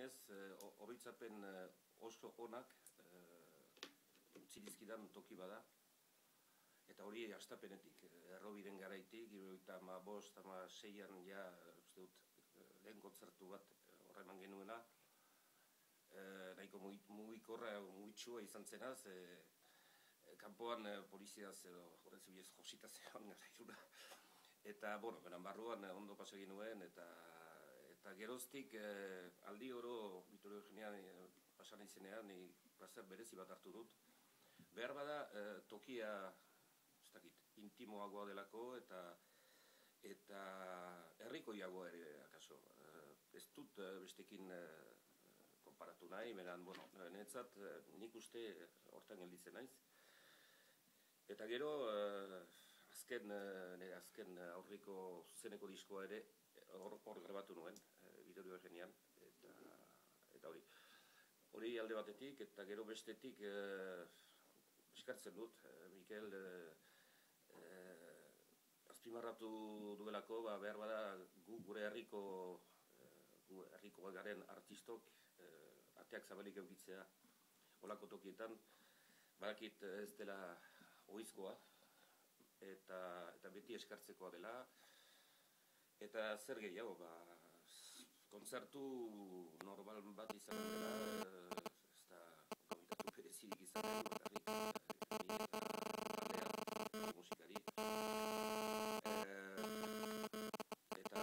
zinez, oroitzapen oso onak utzi dizkidan toki bada. Eta hori hastapenetik, errobiren garaitik, 1956an ja, uste dut, lehen kontzertu bat horreman genuena, nahiko mugikorra, mugitsua izan zenaz, kanpoan poliziaz edo horren zibilez josita zegoen gara irura. Eta, bueno, beran barruan ondo paso egin nuen, eta geroztik aldi oro Vitorio Eugenian pasan izenean, plazer berezi bat hartu dut. Behar bada tokia, ez dakit, intimoagoa delako eta herrikoiagoa ere, akaso. Ez dut bestekin konparatu nahi, beran, bueno, niretzat nik uste hortan gelditzen naiz. Eta gero, nire azken aurriko zuzeneko diskoa ere hor grabatu nuen, Vitorio Eugenian, eta hori. Hori alde batetik, eta gero bestetik eskartzen dut, Mikel azpimarratu duelako, behar bada gure herriko garen artistok ateak zabalik eukitzea olako tokietan, badakit ez dela ohizkoa, eta beti eskartzekoa dela, eta zer gehiago, kontzertu normal bat izan dela, ez da gomitatu berezirik izan bakarrik, ni eta taldean, musikari. Eta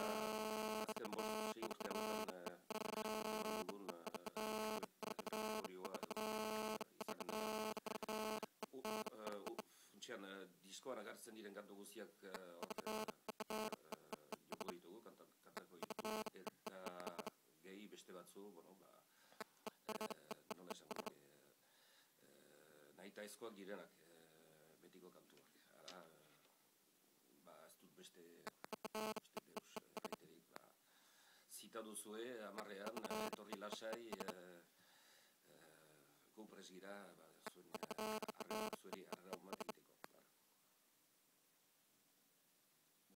azken 5-6 urte hauetan dugun repertorioa izanen da. Funtsean, diskoan agartzen diren kantu guztiak joko ditugu, kantako ditugu, eta gehi beste batzu, nola esan gure, nahitaezkoak direnak betiko kantuak. Ara, ez dut beste deus gaiterik, zita duzue, 10ean, etorri lasai, gu prez gira, zueri